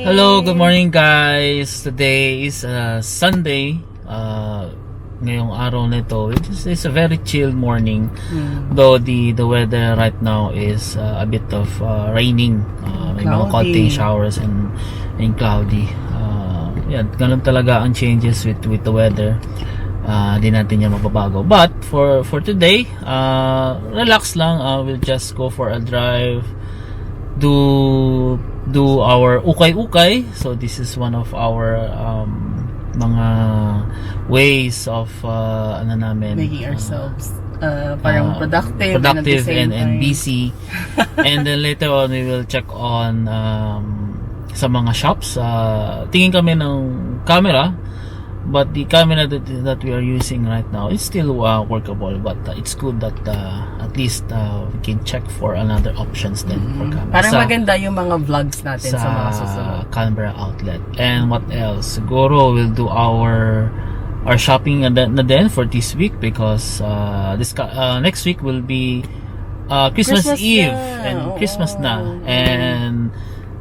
Hello, good morning guys. Today is Sunday. Ngayong araw nito, it's a very chill morning. Though the weather right now is a bit of raining. May mga konting showers and cloudy. Yan, ganun talaga ang changes with the weather. Di natin yan mababago. But for today, relax lang. We'll just go for a drive. Do our ukay-ukay. So this is one of our mga ways of making ourselves parang productive and busy. And then later on we will check on sa mga shops. Tingin kami ng camera, but the camera that we are using right now is still workable, but it's good that at least we can check for another options then for camera. Parang maganda yung mga vlogs natin sa mga susunod camera outlet. And what else? Siguro we'll do our shopping na din for this week, because this next week will be Christmas Eve and Christmas na, and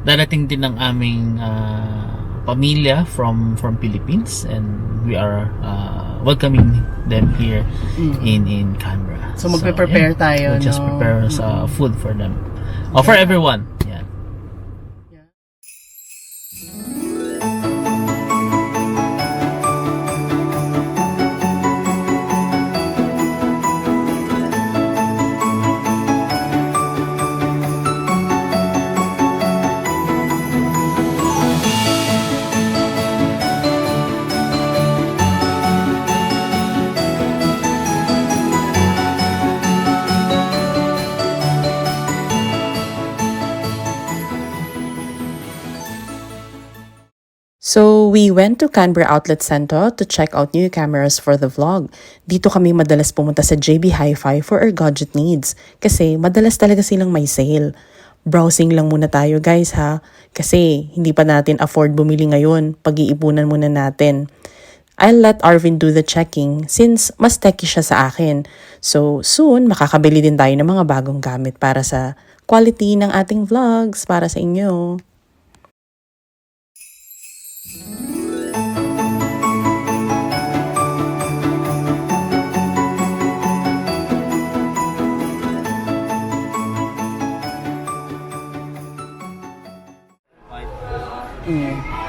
darating din ng aming pamilya from Philippines, and we are welcoming them here in Canberra. So magpe-prepare tayo, we'll just prepare food for them, for everyone. Yeah. So, we went to Canberra Outlet Centre to check out new cameras for the vlog. Dito kami madalas pumunta sa JB Hi-Fi for our gadget needs, kasi madalas talaga silang may sale. Browsing lang muna tayo guys ha, kasi hindi pa natin afford bumili ngayon, pag-iipunan muna natin. I'll let Arvin do the checking since mas techy siya sa akin. So, soon makakabili din tayo ng mga bagong gamit para sa quality ng ating vlogs para sa inyo.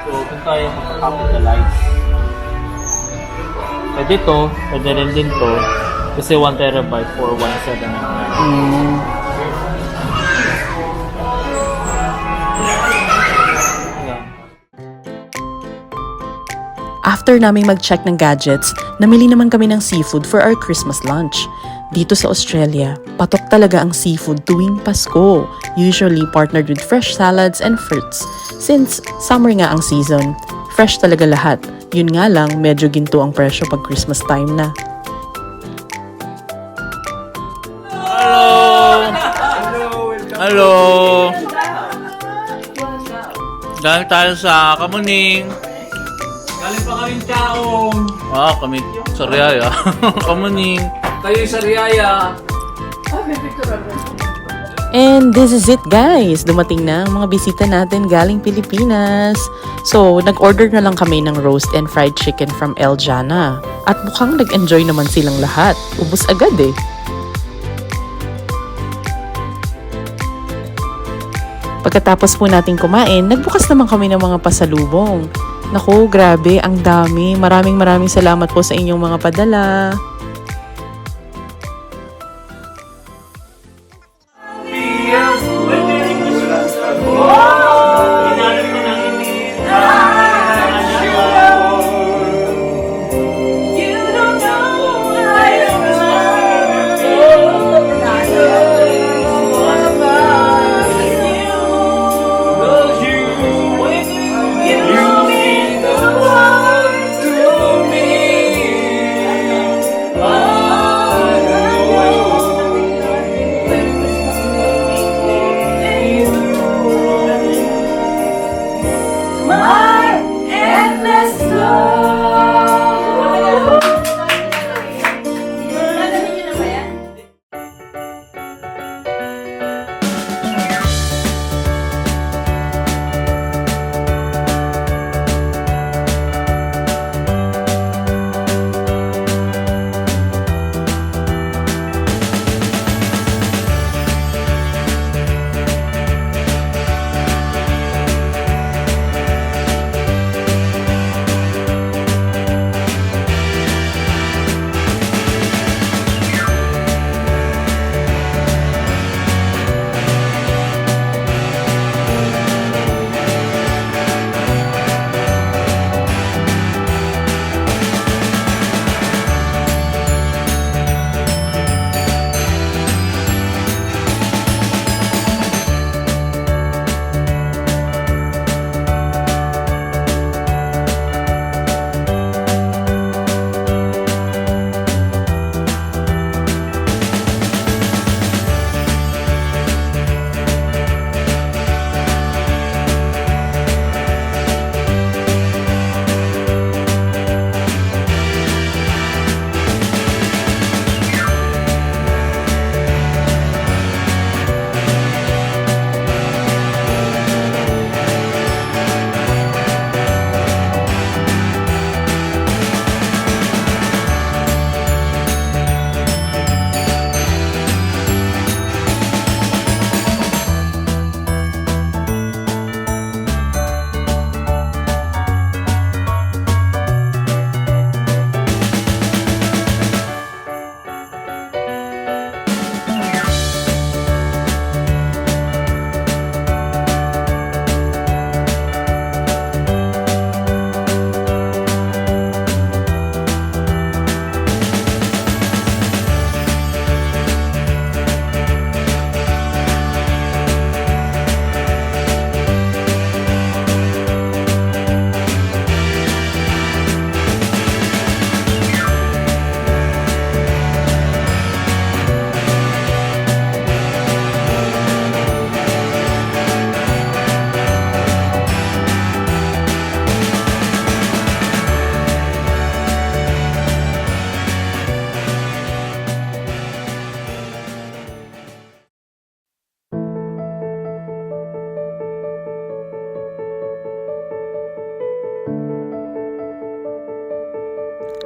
So, kung tayo magpa-capitalize, pwede to, pwede rin din to, kasi 1 terabyte for 1,799. After naming mag-check ng gadgets, namili naman kami ng seafood for our Christmas lunch. Dito sa Australia, patok talaga ang seafood tuwing Pasko, usually partnered with fresh salads and fruits. Since summer nga ang season, fresh talaga lahat. Yun nga lang, medyo ginto ang presyo pag Christmas time na. Hello! Galing tayo sa Kamuning. Galing pa kaming Chaong. Kami sa Riyaya. Kamuning. Kayo sa Riyaya. And this is it guys, dumating na ang mga bisita natin galing Pilipinas. So, nag-order na lang kami ng roast and fried chicken from El Jana. At mukhang nag-enjoy naman silang lahat. Ubus agad eh. Pagkatapos po natin kumain, nagbukas naman kami ng mga pasalubong. Naku, grabe, ang dami. Maraming salamat po sa inyong mga padala.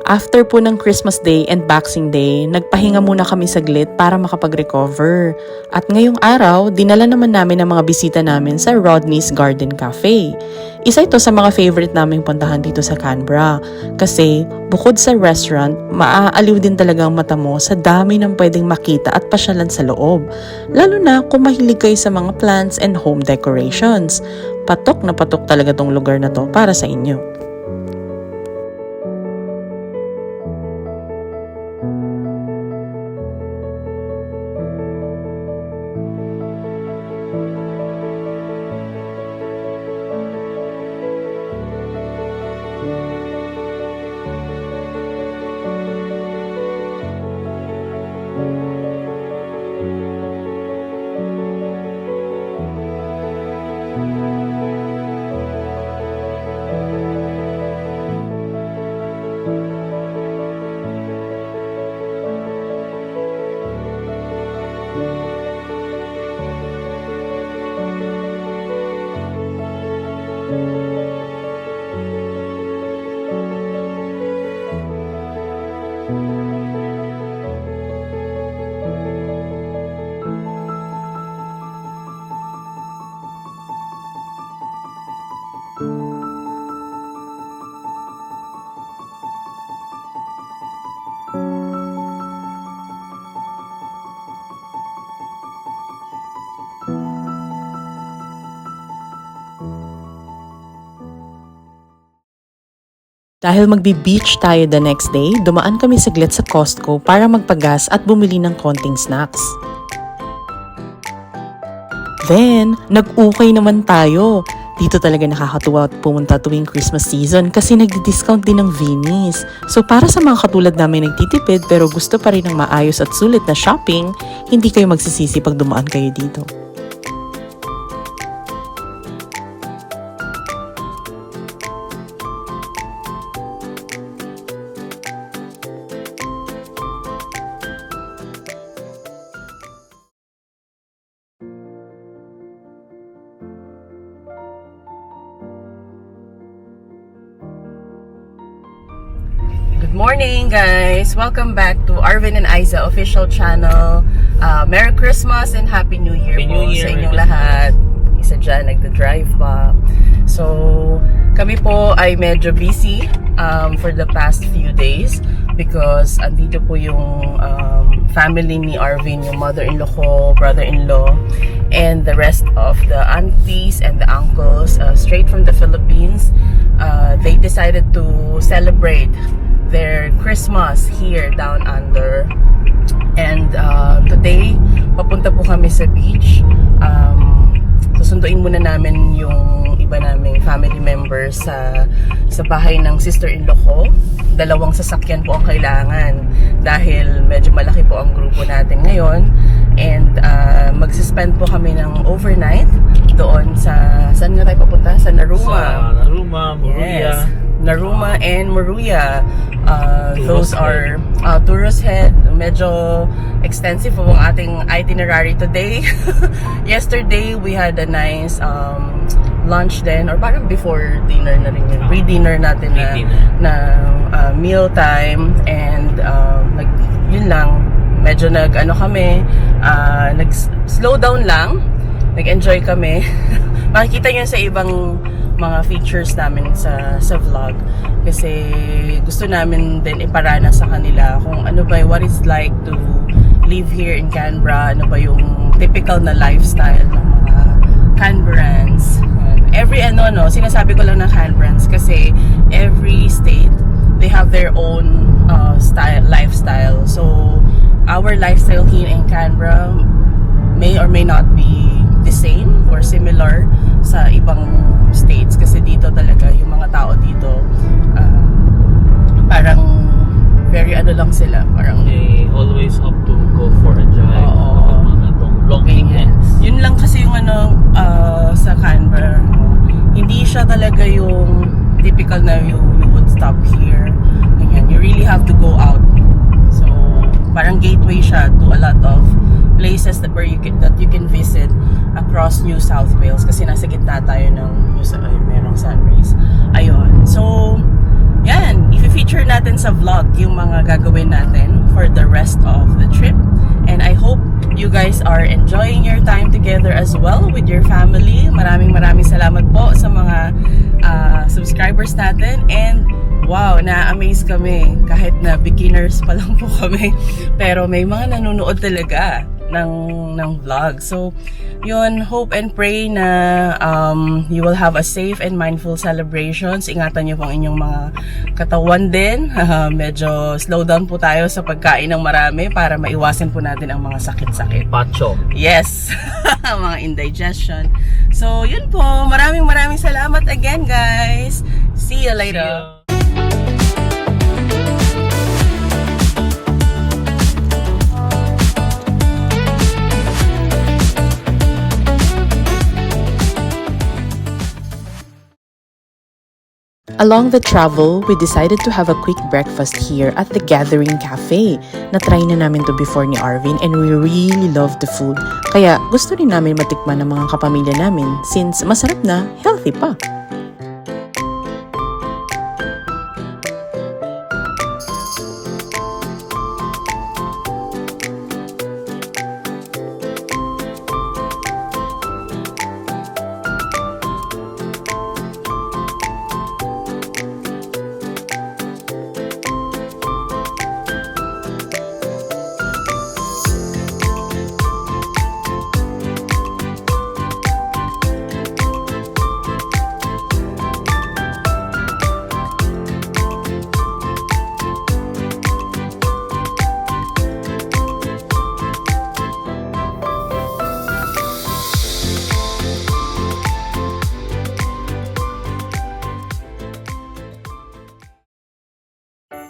After po ng Christmas Day and Boxing Day, nagpahinga muna kami saglit para makapag-recover. At ngayong araw, dinala naman namin ang mga bisita namin sa Rodney's Garden Cafe. Isa ito sa mga favorite naming puntahan dito sa Canberra. Kasi bukod sa restaurant, maaaliw din talaga ang mata mo sa dami ng pwedeng makita at pasyalan sa loob. Lalo na kung mahilig kayo sa mga plants and home decorations. Patok na patok talaga tong lugar na to para sa inyo. Dahil magbi-beach tayo the next day, dumaan kami saglit sa Costco para magpagas at bumili ng konting snacks. Then, nag-ukay naman tayo. Dito talaga nakakatuwa at pumunta tuwing Christmas season kasi nagdi-discount din ng Vinnie's. So para sa mga katulad namin nagtitipid pero gusto pa rin ng maayos at sulit na shopping, hindi kayo magsisisi pag dumaan kayo dito. Good morning, guys! Welcome back to Arvin and Aiza official channel. Merry Christmas and Happy New Year Happy po New Year, sa inyong Merry lahat. Isa dyan, nagda-drive pa. So, kami po ay medyo busy for the past few days because andito po yung family ni Arvin, yung mother-in-law ko, brother-in-law, and the rest of the aunties and the uncles straight from the Philippines. They decided to celebrate their Christmas here down under, and today papunta po kami sa beach. Susunduin muna namin yung iba naming family members sa bahay ng sister-in-law ko. 2 sasakyan po ang kailangan dahil medyo malaki po ang grupo natin ngayon, and magsuspend po kami ng overnight doon saan nga tayo papunta? Sa Narooma. Sa Narooma, Moruya. Yes. Narooma and Moruya. Tourist Those are Tourist Head. Medyo extensive po ang ating itinerary today. Yesterday, we had a nice lunch then, or parang before dinner na rin yun. Pre-dinner natin na meal time, and yun lang. Medyo nag-slow down lang. Nag-enjoy kami. Makikita nyo sa ibang mga features namin sa vlog kasi gusto namin din iparana sa kanila kung ano ba, what it's like to live here in Canberra, ano ba yung typical na lifestyle ng mga Canberrans. Sinasabi ko lang ng Canberrans kasi every state they have their own lifestyle. So our lifestyle here in Canberra may or may not be the same or similar sa ibang states kasi dito talaga yung mga tao dito parang very lang sila, parang They always opt to go for a drive. Oo. Mga long weekends. yun lang kasi yung sa Canberra, hindi siya talaga yung typical na you would stop here. Ganyan. You really have to go out. So parang gateway siya to a lot of places that you can visit across New South Wales kasi nasa gitna tayo ng merong Sunrise. Ayun. So yan, i-feature natin sa vlog yung mga gagawin natin for the rest of the trip. And I hope you guys are enjoying your time together as well with your family. Maraming salamat po sa mga subscribers natin. And wow, na-amaze kami. Kahit na beginners pa lang po kami. Pero may mga nanonood talaga ng vlog. So, yun, hope and pray na you will have a safe and mindful celebrations. Ingatan niyo po ang inyong mga katawan din. Medyo slow down po tayo sa pagkain ng marami para maiwasan po natin ang mga sakit-sakit. Pacho. Yes! Mga indigestion. So, yun po. Maraming salamat again, guys. See you later. Along the travel, we decided to have a quick breakfast here at the Gathering Cafe. Na-try na namin to before ni Arvin and we really love the food. Kaya gusto rin namin matikman ng mga kapamilya namin since masarap na, healthy pa.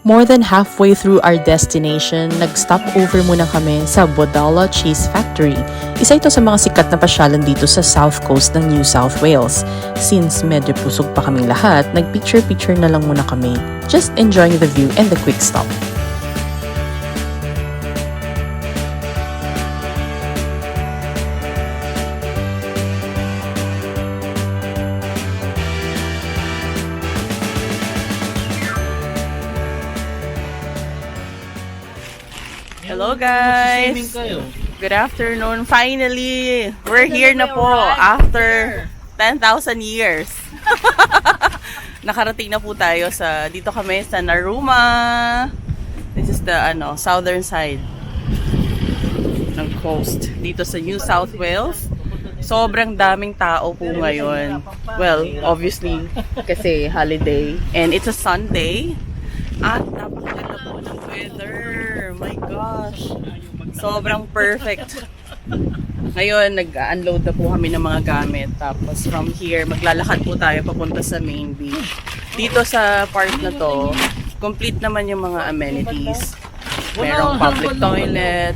More than halfway through our destination, nag-stop over muna kami sa Bodala Cheese Factory. Isa ito sa mga sikat na pasyalan dito sa South Coast ng New South Wales. Since medyo pusog pa kaming lahat, nag-picture-picture na lang muna kami. Just enjoying the view and the quick stop. Hello guys! Good afternoon. Finally, we're here na po after 10,000 years. Nakarating na po tayo dito kami sa Narooma. This is the southern side ng coast dito sa New South Wales. Sobrang daming tao po ngayon. Well, obviously kasi holiday and it's a Sunday. At napakaganda po ng weather. My gosh. Sobrang perfect. Ngayon, nag-unload na po kami ng mga gamit. Tapos from here, maglalakad po tayo papunta sa main beach. Dito sa part na to, complete naman yung mga amenities. Merong public toilet.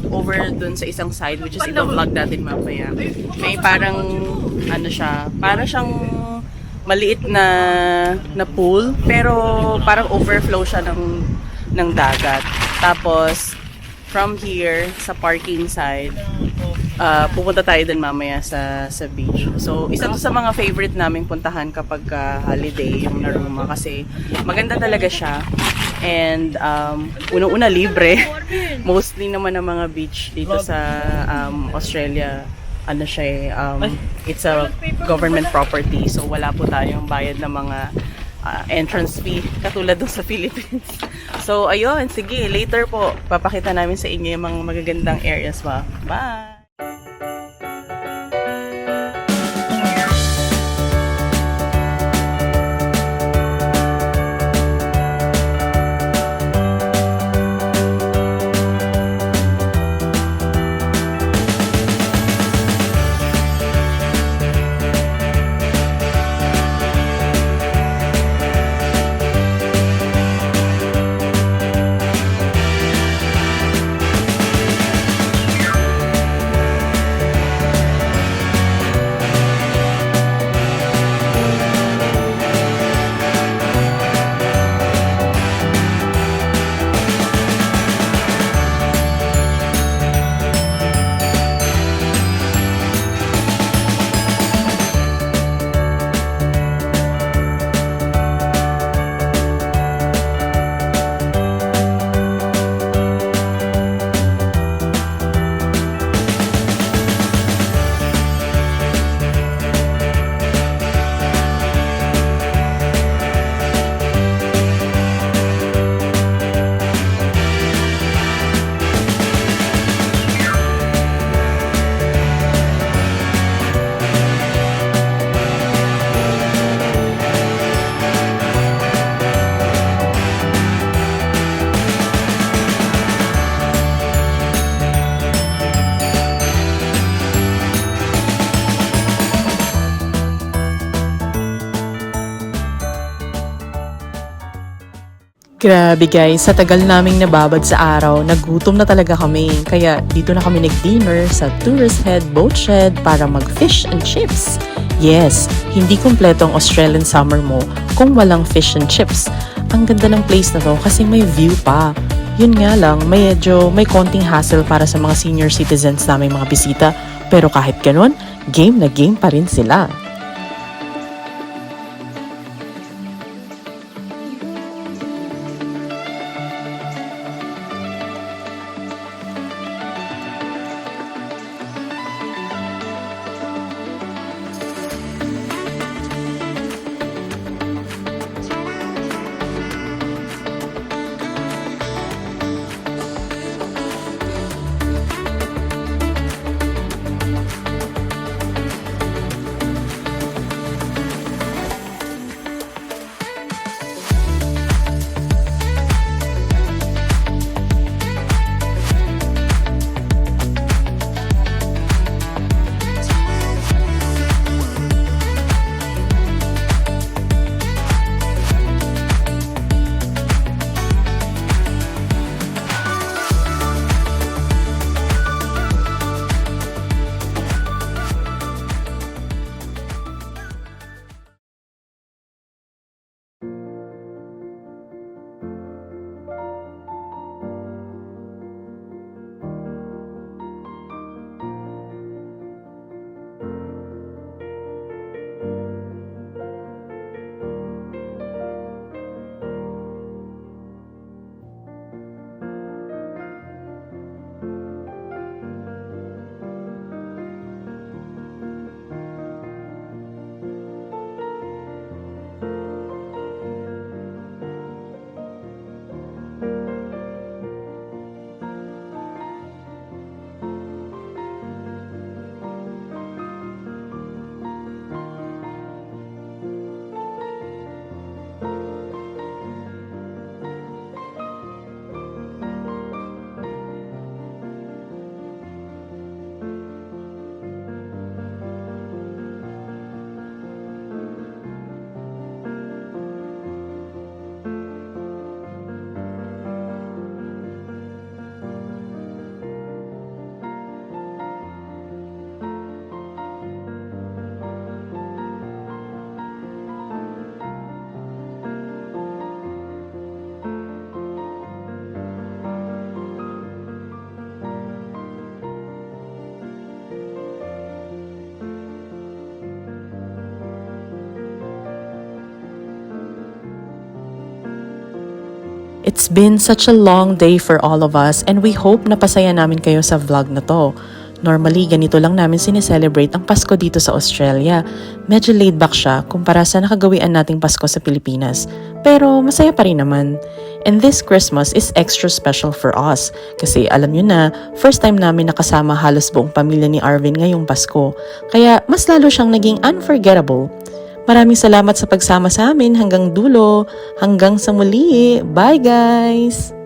Over dun sa isang side, which is i-vlog natin mamaya. May parang, para siyang maliit na pool, pero parang overflow siya ng dagat. Tapos from here sa parking side, pupunta tayo din mamaya sa beach. So isa to sa mga favorite naming puntahan kapag holiday yung Narooma kasi maganda talaga siya. And una-una libre. Mostly naman ang mga beach dito sa Australia, it's a government property, so wala po tayong bayad ng mga entrance fee katulad doon sa Philippines. So ayun, sige, later po papakita namin sa inyo yung mga magagandang areas ba. Bye! Grabe guys, sa tagal naming nababad sa araw, nagutom na talaga kami. Kaya dito na kami nag-dinner sa Tourist Head Boat Shed para mag-fish and chips. Yes, hindi kumpleto ang Australian summer mo kung walang fish and chips. Ang ganda ng place na to kasi may view pa. Yun nga lang, medyo may konting hassle para sa mga senior citizens naming mga bisita. Pero kahit ganun, game na game pa rin sila. It's been such a long day for all of us and we hope napasaya namin kayo sa vlog na to. Normally, ganito lang namin sineselebrate ang Pasko dito sa Australia. Medyo laid back siya kumpara sa nakagawian nating Pasko sa Pilipinas. Pero masaya pa rin naman. And this Christmas is extra special for us. Kasi alam nyo na, first time namin nakasama halos buong pamilya ni Arvin ngayong Pasko. Kaya mas lalo siyang naging unforgettable. Maraming salamat sa pagsama sa amin hanggang dulo. Hanggang sa muli. Bye guys!